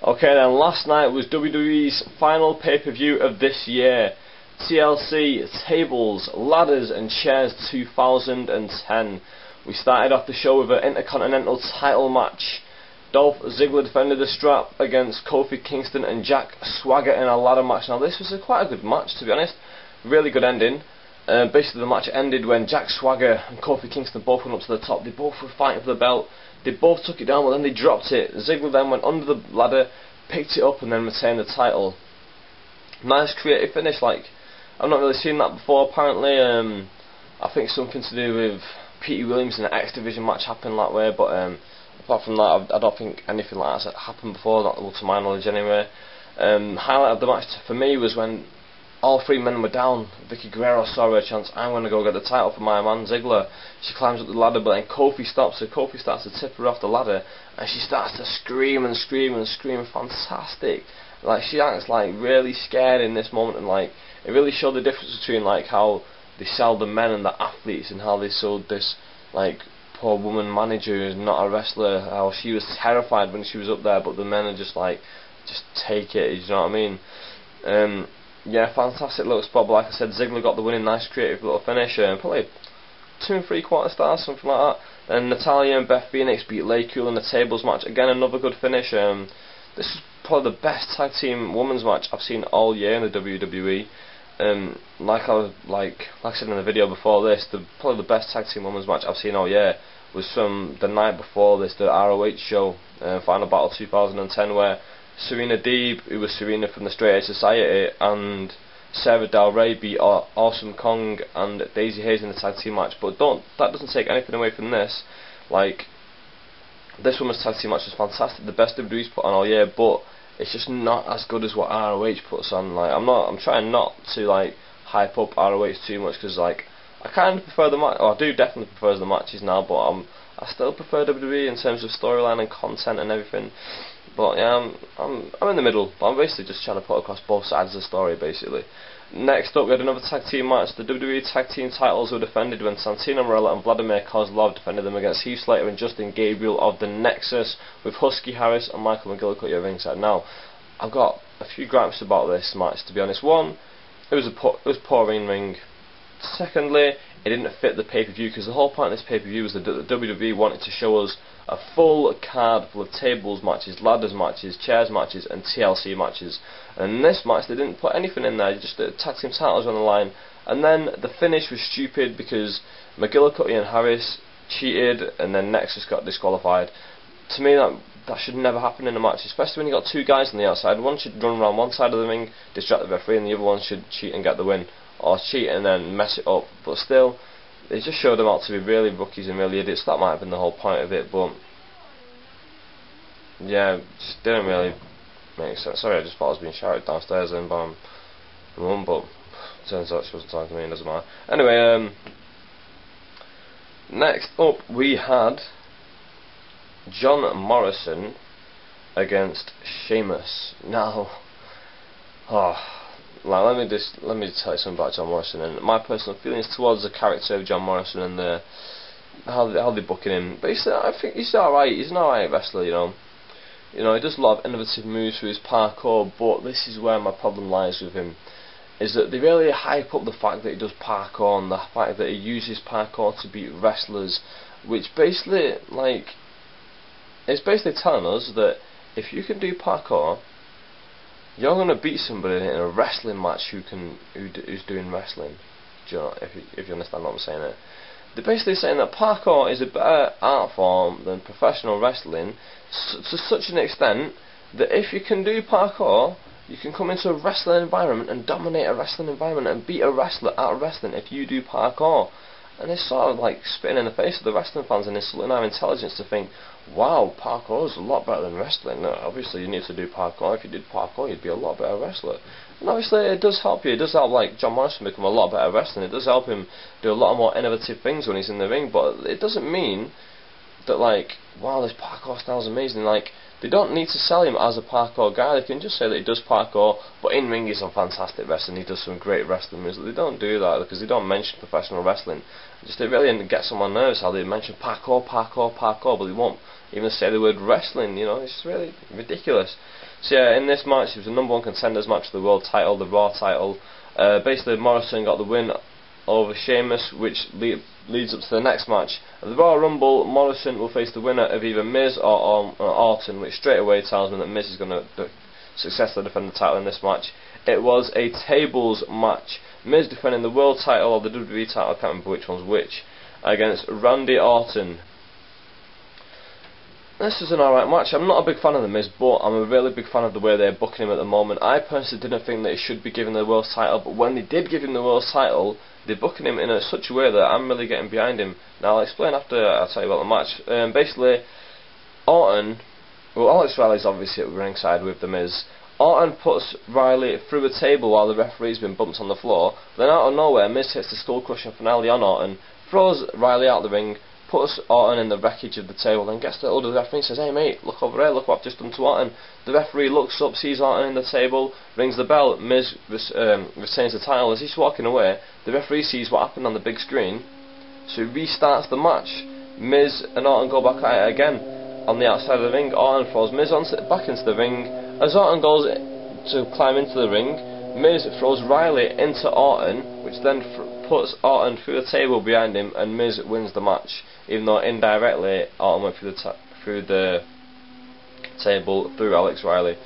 Okay then, last night was WWE's final pay-per-view of this year. TLC Tables, Ladders and Chairs 2010. We started off the show with an Intercontinental title match. Dolph Ziggler defended the strap against Kofi Kingston and Jack Swagger in a ladder match. Now this was quite a good match, to be honest. Really good ending. Basically the match ended when Jack Swagger and Kofi Kingston both went up to the top. They both were fighting for the belt. They both took it down, but then they dropped it. Ziggler then went under the ladder, picked it up and then retained the title. Nice creative finish. Like, I've not really seen that before. Apparently I think something to do with Pete Williams in an X Division match happened that way, but apart from that I don't think anything like that happened before, not to my knowledge anyway. Highlight of the match for me was when all three men were down. Vicky Guerrero saw her chance. I'm going to go get the title for my man Ziggler. She climbs up the ladder, but then Kofi stops her. Kofi starts to tip her off the ladder, and she starts to scream and scream and scream. Fantastic. Like, she acts like really scared in this moment, and like it really showed the difference between like how they sell the men and the athletes, and how they sold this like poor woman manager who's not a wrestler. How she was terrified when she was up there, but the men are just like, just take it. You know what I mean? Yeah, fantastic little spot, but like I said, Ziggler got the winning, nice creative little finish, probably 2 3/4 stars, something like that. And Natalya and Beth Phoenix beat Cool in the tables match, again another good finish. This is probably the best tag team women's match I've seen all year in the WWE. Like I said in the video before this, probably the best tag team women's match I've seen all year was from the night before this, the ROH show, Final Battle 2010, where Serena Deeb, who was Serena from the Straight Edge Society, and Sarah Del Rey beat Awesome Kong and Daisy Hayes in the tag team match. But that doesn't take anything away from this. Like, this women's tag team match was fantastic, the best WWE's put on all year, but it's just not as good as what ROH puts on. Like, I'm trying not to like hype up ROH too much, because like I kind of prefer the match. I do definitely prefer the matches now, but I still prefer WWE in terms of storyline and content and everything. But yeah, I'm in the middle. I'm basically just trying to put across both sides of the story, basically. Next up, we had another tag team match. The WWE tag team titles were defended when Santino Marella and Vladimir Kozlov defended them against Heath Slater and Justin Gabriel of the Nexus, with Husky Harris and Michael McGillicuddy at ringside. Now, I've got a few gripes about this match, to be honest. One, it was poor in ring. Secondly, it didn't fit the pay-per-view, because the whole point of this pay-per-view was that the WWE wanted to show us a full card full of tables matches, ladders matches, chairs matches and TLC matches. And in this match they didn't put anything in there, just the tag team titles on the line. And then the finish was stupid, because McGillicuddy and Harris cheated and then Nexus got disqualified. To me that should never happen in a match, especially when you got two guys on the outside. One should run around one side of the ring, distract the referee, and the other one should cheat and get the win, or cheat and then mess it up. But still, they just showed them out to be really rookies and really idiots. That might have been the whole point of it, but yeah, just didn't really make sense. Sorry, I just thought I was being shouted downstairs in by my mum, but turns out she wasn't talking to me, it doesn't matter. Anyway, next up we had John Morrison against Sheamus. Now, let me tell you something about John Morrison and my personal feelings towards the character of John Morrison and how they're booking him. But I think he's alright. He's an alright wrestler, you know. He does a lot of innovative moves for his parkour, but this is where my problem lies with him, is that they really hype up the fact that he does parkour and the fact that he uses parkour to beat wrestlers, which basically, like, it's basically telling us that if you can do parkour, you're going to beat somebody in a wrestling match who's doing wrestling. Do you know, if you understand what I'm saying there? They're basically saying that parkour is a better art form than professional wrestling, to such an extent that if you can do parkour, you can come into a wrestling environment and dominate a wrestling environment and beat a wrestler at wrestling if you do parkour. And it's sort of like spitting in the face of the wrestling fans and insulting our intelligence to think, wow, parkour is a lot better than wrestling. No, obviously you need to do parkour. If you did parkour, you'd be a lot better wrestler. And obviously it does help you. It does help like John Morrison become a lot better wrestler. It does help him do a lot more innovative things when he's in the ring. But it doesn't mean that like, wow, this parkour style is amazing. Like, they don't need to sell him as a parkour guy. They can just say that he does parkour, but in ring he's a fantastic wrestler. He does some great wrestling moves. They don't do that because they don't mention professional wrestling. It really gets on my nerves how they mention parkour, but they won't even say the word wrestling. It's really ridiculous. So yeah, in this match, it was the #1 contenders match for the world title, the Raw title. Basically, Morrison got the win over Sheamus, which leads up to the next match. At the Royal Rumble, Morrison will face the winner of either Miz or Orton, which straight away tells me that Miz is going to successfully defend the title in this match. It was a tables match. Miz defending the world title or the WWE title, I can't remember which one's which, against Randy Orton. This is an alright match. I'm not a big fan of the Miz, but I'm a really big fan of the way they're booking him at the moment. I personally didn't think that he should be given the world title, but when they did give him the world title, they're booking him in such a way that I'm really getting behind him. Now I'll explain after I tell you about the match. Basically, Orton, well, Alex Riley's obviously at ringside with the Miz. Orton puts Riley through a table while the referee's been bumped on the floor. Then out of nowhere, Miz hits the skull-crushing finale on Orton, throws Riley out the ring, puts Orton in the wreckage of the table, then gets the older referee and says, "Hey mate, look over there, look what I've just done to Orton." The referee looks up, sees Orton in the table, rings the bell. Miz retains the title. As he's walking away, the referee sees what happened on the big screen, so he restarts the match. Miz and Orton go back at it again on the outside of the ring. Orton throws Miz back into the ring. As Orton goes to climb into the ring, Miz throws Riley into Orton, which then puts Orton through the table behind him, and Miz wins the match, even though indirectly Orton went through the table through Alex Riley.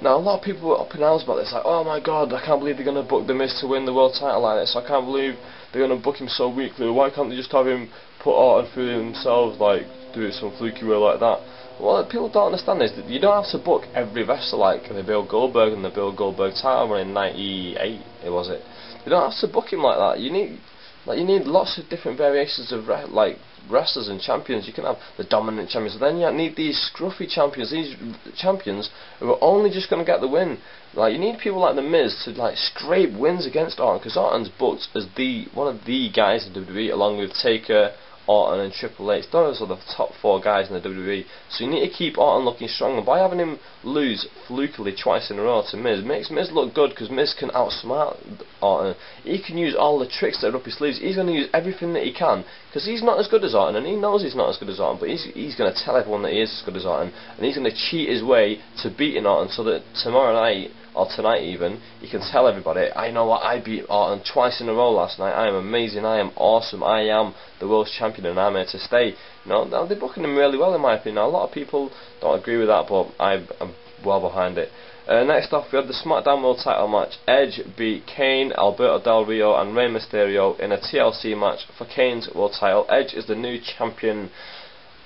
Now a lot of people were up in arms about this, like, oh my god, I can't believe they're going to book the Miz to win the world title like this, I can't believe they're going to book him so weakly, why can't they just have him put Orton through themselves, like, do it some fluky way like that. What people don't understand is that you don't have to book every wrestler like the Bill Goldberg and the Bill Goldberg title run in '98. Was it? You don't have to book him like that. You need lots of different variations of wrestlers and champions. You can have the dominant champions, then you need these scruffy champions, these champions who are only just going to get the win. Like, you need people like the Miz to like scrape wins against Orton, because Orton's booked as one of the guys in WWE, along with Taker, Orton and Triple H. Those are the top 4 guys in the WWE. So you need to keep Orton looking strong, and by having him lose flukily twice in a row to Miz makes Miz look good, because Miz can outsmart Orton. He can use all the tricks that are up his sleeves. He's going to use everything that he can, because he's not as good as Orton, and he knows he's not as good as Orton, but he's going to tell everyone that he is as good as Orton, and he's going to cheat his way to beating Orton, so that tomorrow night, or tonight even, he can tell everybody, I know what, I beat Orton twice in a row last night, I am amazing, I am awesome, I am the world's champion and I'm here to stay. You know, now they're booking him really well in my opinion. Now, a lot of people don't agree with that, but I'm well behind it. Next off, we had the SmackDown World Title match. Edge beat Kane, Alberto Del Rio and Rey Mysterio in a TLC match for Kane's World Title. Edge is the new champion.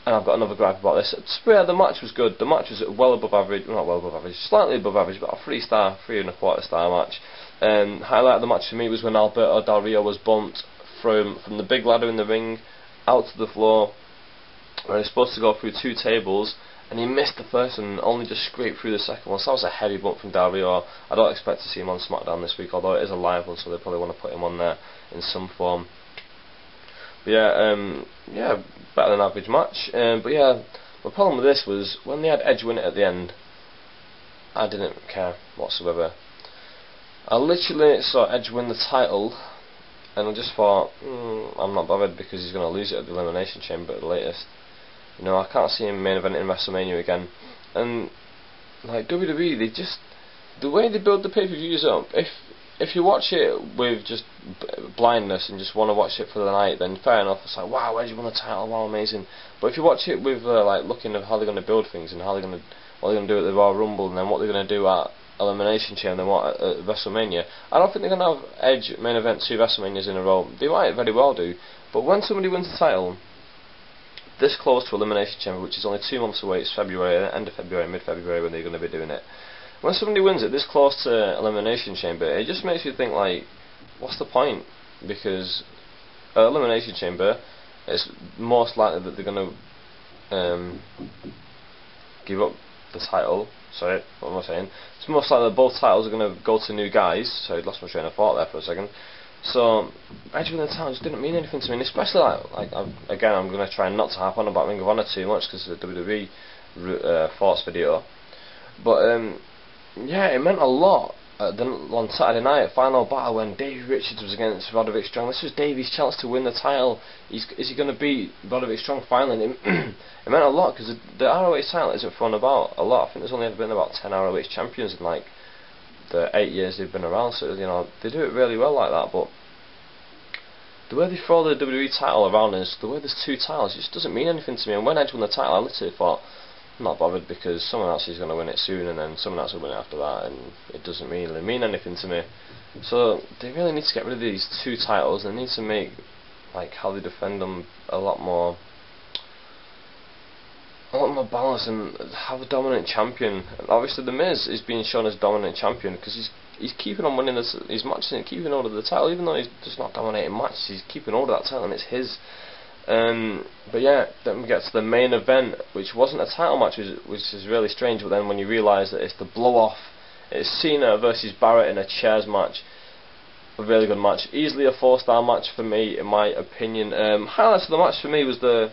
And I've got another gripe about this. Yeah, the match was good. The match was well above average, not well above average, slightly above average, but a 3.25 star match. Highlight of the match for me was when Alberto Del Rio was bumped from the big ladder in the ring out to the floor, where he was supposed to go through 2 tables, and he missed the first one and only just scraped through the second one. So that was a heavy bump from Del Rio. I don't expect to see him on SmackDown this week, although it is a live one, so they probably want to put him on there in some form. But yeah, better than average match. But yeah, the problem with this was when they had Edge win it at the end, I didn't care whatsoever. I literally saw Edge win the title, and I just thought, I'm not bothered, because he's going to lose it at the Elimination Chamber at the latest. You know, I can't see him main eventing WrestleMania again. And like WWE, they just, the way they build the pay-per-views up, if you watch it with just blindness and just want to watch it for the night, then fair enough. It's like, wow, Edge won the title, wow, amazing. But if you watch it with like looking at how they're going to build things and what they're going to do at the Royal Rumble, and then what they're going to do at Elimination Chamber, and then what at WrestleMania, I don't think they're going to have Edge main event 2 WrestleManias in a row. They might very well do, but when somebody wins the title this close to Elimination Chamber, which is only 2 months away, it's February, end of February, mid-February when they're going to be doing it. When somebody wins it this close to Elimination Chamber, it just makes you think, like, what's the point? Because at Elimination Chamber, it's most likely that they're going to give up the title. Sorry, what am I saying? It's most likely that both titles are going to go to new guys. Sorry, I lost my train of thought there for a second. So, Edge winning the title just didn't mean anything to me, and especially again, I'm going to try not to harp on about Ring of Honor too much because of the WWE Force video. But yeah, it meant a lot on Saturday night, final battle when Davey Richards was against Roderick Strong. This was Davey's chance to win the title. Is he going to beat Roderick Strong finally? And it meant a lot, because the ROH title isn't thrown about a lot. I think there's only been about 10 ROH champions in like the 8 years they've been around, so you know they do it really well like that. But the way they throw the WWE title around is the way there's 2 titles. It just doesn't mean anything to me. And when Edge won the title, I literally thought, I'm not bothered, because someone else is going to win it soon, and then someone else will win it after that, and it doesn't really mean anything to me. So they really need to get rid of these 2 titles. They need to make like how they defend them a lot more balanced, and have a dominant champion. And obviously the Miz is being shown as dominant champion because he's keeping on winning his matches and keeping hold of the title, even though he's just not dominating matches. He's keeping hold of that title, and it's his. But yeah, then we get to the main event, which wasn't a title match, which is really strange. But then when you realise that it's the blow off, it's Cena versus Barrett in a chairs match. A really good match, easily a 4-star match for me, in my opinion. Highlights of the match for me was the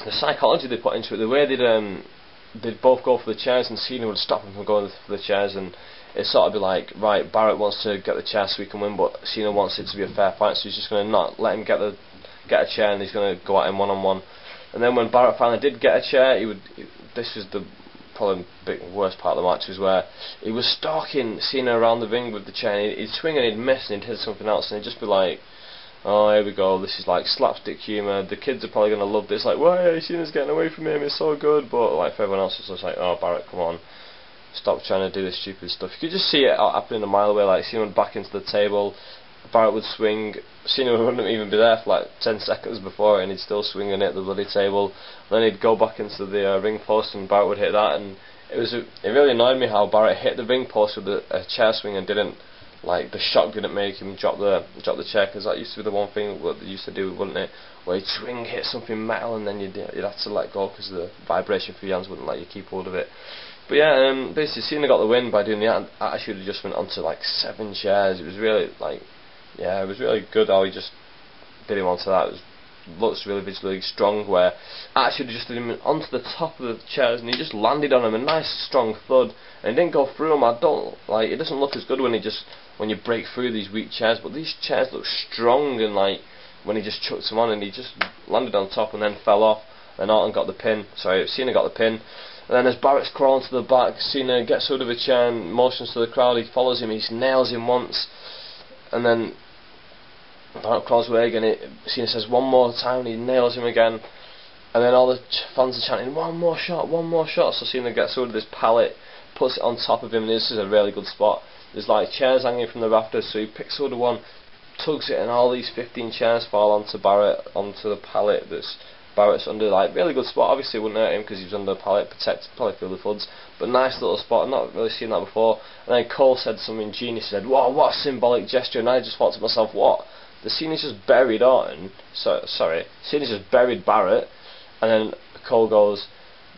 psychology they put into it, the way they'd both go for the chairs, and Cena would stop him from going for the chairs, and it sort of be like, right, Barrett wants to get the chair so he can win, but Cena wants it to be a fair fight, so he's just going to not let him get a chair, and he's going to go at him one-on-one. And then when Barrett finally did get a chair, this was the probably worst part of the match, was where he was stalking Cena around the ring with the chair, and he'd swing and he'd miss and he'd hit something else, and he'd just be like, oh, here we go, this is like slapstick humour, the kids are probably going to love this, like, why, Cena's getting away from him, it's so good. But like for everyone else, it's just like, oh, Barrett, come on, stop trying to do this stupid stuff. You could just see it happening a mile away, like Cena would back into the table, Barrett would swing, Cena wouldn't even be there for like 10 seconds before, and he'd still swing and hit the bloody table. Then he'd go back into the ring post, and Barrett would hit that, and it really annoyed me how Barrett hit the ring post with a chair swing and didn't, like, the shock didn't make him drop the chair, because that used to be the one thing what they used to do, wouldn't it? Where you'd swing, hit something metal, and then you'd have to let go because the vibration through your hands wouldn't let you keep hold of it. But yeah, basically Cena got the win by doing the attitude adjustment onto like 7 chairs. It was really like, yeah, it was really good how he just did him onto that. Looks really visually strong, where actually adjusted him onto the top of the chairs, and he just landed on him, a nice strong thud, and it didn't go through him. It doesn't look as good when you break through these weak chairs, but these chairs look strong, and like when he just chucked him on, and he just landed on top and then fell off, and Orton got the pin. Sorry, Cena got the pin. And then as Barrett's crawling to the back, Cena gets hold of a chair and motions to the crowd. He follows him, he nails him once, and then Barrett crawls away again. Cena says one more time, and he nails him again. And then all the fans are chanting, one more shot, one more shot. So Cena gets hold of this pallet, puts it on top of him, and this is a really good spot. There's like chairs hanging from the rafters, so he picks hold of one, tugs it, and all these 15 chairs fall onto Barrett, onto the pallet that's Barrett's under. Like, really good spot. Obviously it wouldn't hurt him because he was under the pallet, protected probably through the floods, but nice little spot. I've not really seen that before. And then Cole said something genius, he said, wow, what a symbolic gesture, and I just thought to myself, what? The Cena's just buried Orton, Cena's just buried Barrett, and then Cole goes,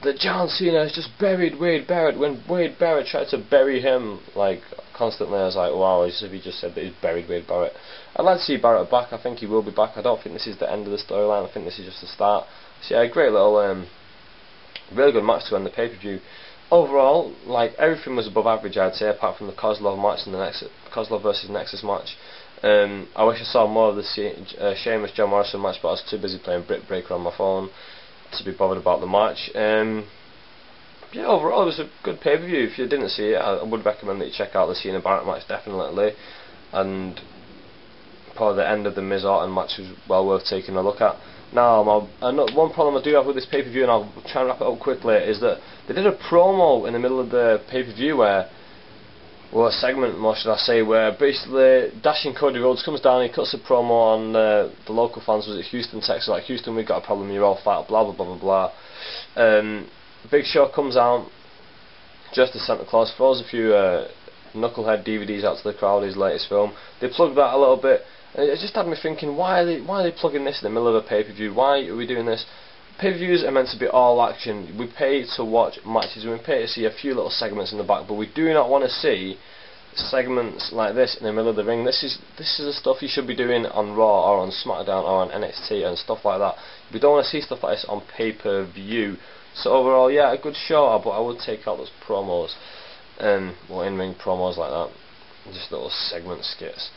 that John Cena has just buried Wade Barrett, when Wade Barrett tried to bury him, like, constantly. I was like, wow, as if he just said that he's buried Wade Barrett. I'd like to see Barrett back. I think he will be back. I don't think this is the end of the storyline. I think this is just the start. So yeah, a great little, really good match to end the pay-per-view. Overall, like, everything was above average, I'd say, apart from the Kozlov match and the Kozlov versus Nexus match. I wish I saw more of the Sheamus John Morrison match, but I was too busy playing Brick Breaker on my phone to be bothered about the match. Yeah, overall it was a good pay-per-view. If you didn't see it, I would recommend that you check out the Cena Barrett match, definitely. And probably the end of the Miz Orton match was well worth taking a look at. Now, one problem I do have with this pay-per-view, and I'll try and wrap it up quickly, is that they did a promo in the middle of the pay-per-view where, well, a segment, more should I say, where basically Dashing Cody Rhodes comes down, he cuts a promo on the local fans. Was it Houston, Texas? Like, Houston, we've got a problem, you're all fat, blah blah blah blah blah. Big Show comes out dressed as Santa Claus, throws a few Knucklehead DVDs out to the crowd, his latest film. They plugged that a little bit, and it just had me thinking, why are they plugging this in the middle of a pay-per-view? Why are we doing this? Pay-per-views are meant to be all action. We pay to watch matches, we pay to see a few little segments in the back, but we do not want to see segments like this in the middle of the ring. This is the stuff you should be doing on Raw or on SmackDown or on NXT and stuff like that. We don't want to see stuff like this on pay-per-view. So overall, yeah, a good show, but I would take out those promos. Well, in-ring promos like that, just little segment skits.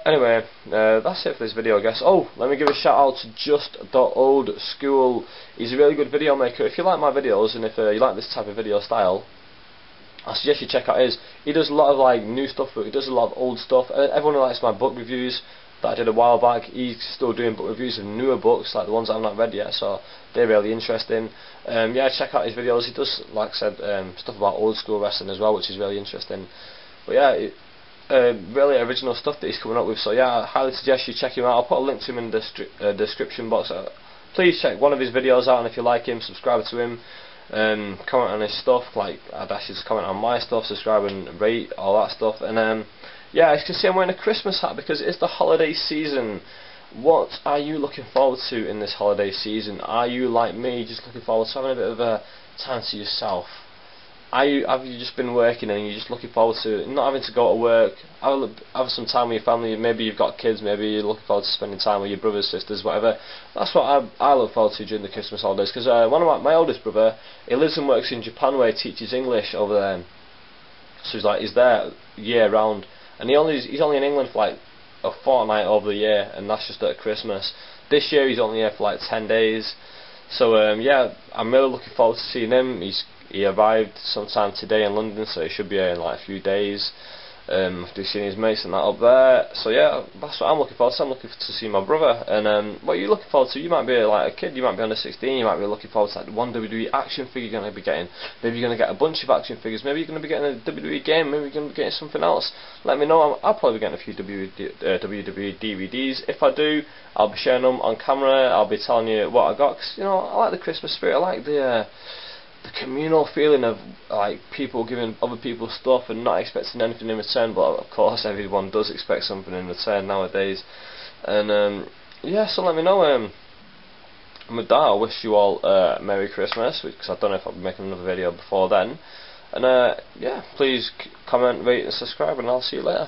Anyway, that's it for this video, I guess. Oh, let me give a shout out to Just the Old School. He's a really good video maker. If you like my videos and if you like this type of video style, I suggest you check out his. He does a lot of like new stuff, but he does a lot of old stuff. Everyone who likes my book reviews that I did a while back, he's still doing book reviews of newer books, like the ones that I've not read yet, so they're really interesting. Yeah, check out his videos. He does, like I said, stuff about old school wrestling as well, which is really interesting. But yeah, really original stuff that he's coming up with, so yeah, I highly suggest you check him out. I'll put a link to him in the description box. Please check one of his videos out, and if you like him, subscribe to him. Comment on his stuff, like I'd ask you to comment on my stuff, subscribe and rate, all that stuff. And yeah, as you can see, I'm wearing a Christmas hat because it's the holiday season. What are you looking forward to in this holiday season? Are you like me, just looking forward to having a bit of a time to yourself? Have you just been working and you're just looking forward to not having to go to work, have some time with your family? Maybe you've got kids, maybe you're looking forward to spending time with your brothers, sisters, whatever. That's what I look forward to during the Christmas holidays, because one of my oldest brother, he lives and works in Japan where he teaches English over there. So he's there year round, and he's only in England for like a fortnight over the year, and that's just at Christmas. This year he's only here for like 10 days. So yeah, I'm really looking forward to seeing him. He arrived sometime today in London, so he should be here in like a few days. After seeing his mates and that up there. So yeah, that's what I'm looking forward to. I'm looking to see my brother. And what are you looking forward to? You might be like a kid, you might be under 16, you might be looking forward to like one WWE action figure you're going to be getting. Maybe you're going to get a bunch of action figures. Maybe you're going to be getting a WWE game. Maybe you're going to be getting something else. Let me know. I'll probably be getting a few WWE DVDs. If I do, I'll be sharing them on camera. I'll be telling you what I got, because you know, I like the Christmas spirit. I like the communal feeling of like people giving other people stuff and not expecting anything in return, but of course everyone does expect something in return nowadays. And yeah, so let me know. And with that, I wish you all Merry Christmas, because I don't know if I'll be making another video before then. And yeah, please comment, rate and subscribe, and I'll see you later.